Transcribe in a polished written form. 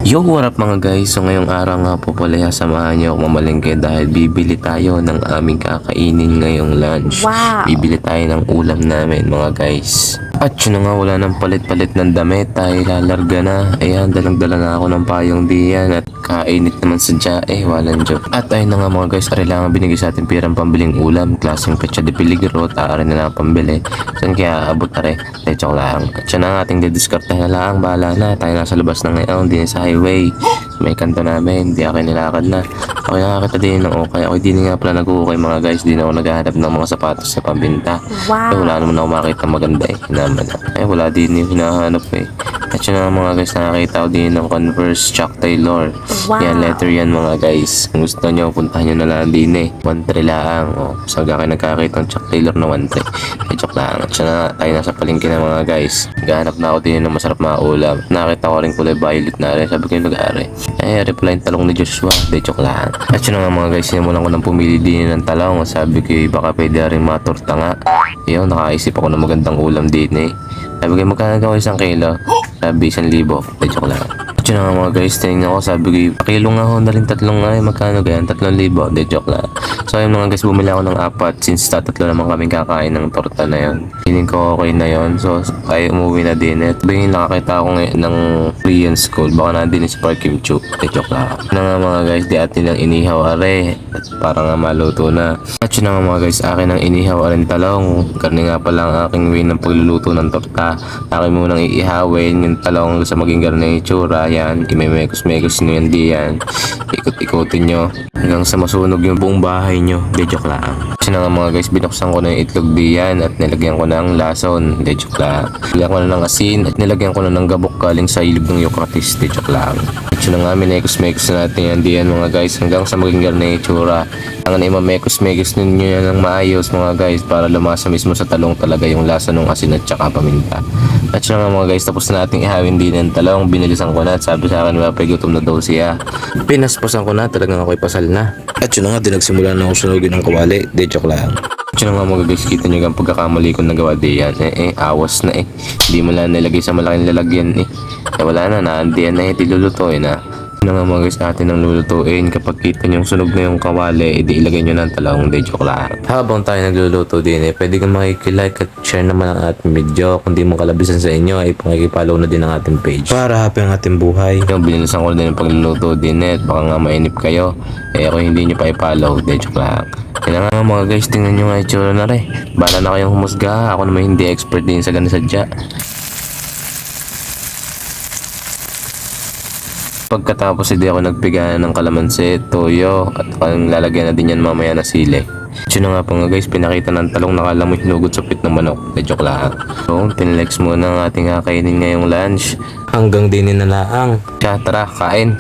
Yo, what up mga guys? So ngayong araw nga po pala samahan niyo ako mamalengke dahil bibili tayo ng aming kakainin ngayong lunch. Wow! Bibili tayo ng ulam namin mga guys. At yun na nga, wala nang palit-palit ng damit, tayo lalarga na. Ayan, dalang-dala na ako ng payong diyan at kainit naman sadya, walang joke. At ayun na nga mga guys, kailangan binigay sa atin pirang pambiling ulam, klaseng pecha de peligro, taari na lang pambili. Saan kaya abot na rin? Joke lang. At yun na nga, ating didiscarte na lang, bahala na. Tayo nasa labas na ngayon, din sa highway. May kanto namin, di ako nilakad na. Okay, nakakita din ng okay. Ako din nga pala nag-ukay mga guys, di na ako naghahanap ng mga sapatos sa pambinta. Wow! Wala naman ako makita maganda naman. Wala din yung hinahanap At yun na mga guys, nakakita ko din ng Converse Chuck Taylor. Wow! Yan, letter yan mga guys. Kung gusto nyo, puntahan nyo na lang din 1-3 lang. Saga kayo nagkakita ng Chuck Taylor na 1-3. Joke lang. At yun na, tayo nasa palengke na mga guys. Gahanap na ako din ng masarap mga ulam. Nakita ko rin kulay violet na rin. Sabi ko yung nag-ari. Reply yung talong ni Joshua. Joke lang. At yun na mga guys, simulan ko nang pumili din ng talong. Sabi ko, baka pwede rin maturta nga. Yun, nakaisip ako ng magandang ulam din Sabi ko, magkano daw 1 kilo? Sabi, 1,000. Joke lang. At yun nga mga guys, tinignan ko, sabi ko, pakilo nga ho na rin 3 magkano ganyan? 3,000. Joke lang. So ayun mga guys, bumili ako ng 4 since tatlo naman kami kakain ng torta na yun. Feeling ko okay na yun. So ay umuwi na din. At bigyan nakakita ako ngayon ng Korean school. Baka na din si Park Kim Chu. Joke lang. Na nga mga guys, di atin lang inihaw are. At para nga maluto na. At yun nga mga guys, akin ang inihaw arin talong. Karni nga pala ang aking way ng pagluluto ng torta. Akin munang iihawin yung talong sa maging garne itsura. Yan, imemekos-mekos nyo yan diyan. Ikot-ikotin nyo hanggang sa masunog yung buong bahay nyo. Joke lang. Kasi na nga mga guys, binuksan ko na yung itlog diyan at nilagyan ko ng lason. Joke lang. Nilagyan ko na ng asin at nilagyan ko na ng gabok galing sa ilog ng Eucatis. Joke lang. At yun na nga, minekos-mekos na natin yan diyan mga guys hanggang sa maging garne itsura. Ang imamekos-mekos ninyo yan ng maayos mga guys para lumasa mismo sa talong talaga yung lasa ng asin at saka paminta. At yun nga mga guys, tapos na nating ihawin din ang talong. Binilisan ko na at sabi sa akin, gutom na daw siya. Pinaspasan ko na, talagang ako'y pasal na. At yun na nga, nagsimula na ako sunugin ng kawali. Joke lang. At yun na nga mga guys, kita nyo ang pagkakamali ko nagawa diyan. Awas na Hindi mo lang nilagay sa malaking lalagyan wala na, naandiyan na tilulutuin na. Yun nga mga guys, atin ang lulutuin. Kapag kita nyo sunog na yung kawali, edi ilagay nyo ng talong. Joke lang. Habang tayo nagluluto din pwede kang makikilike at share naman ang ating video. Kung di mo kalabisan sa inyo, ay pakikipollow na din ang ating page para happy ang ating buhay. Yung binilisan ko din ang pagluluto din baka nga mainip kayo. Ako hindi nyo pa i-follow. Joke lang. Kaya nga mga guys, tingnan nyo nga itsura na rin. Bala na kayong humusga. Ako naman hindi expert din sa ganun sadya. Pagkatapos hindi ako nagpigahan ng kalamansi, toyo, at lalagyan na din yan mamaya na sili. Yun na nga po nga guys, pinakita ng talong nakala mo hinugot sa pit ng manok. Joke lang. So, pinlex muna ang ating kakainin ngayong lunch. Hanggang din na laang. Tara, kain.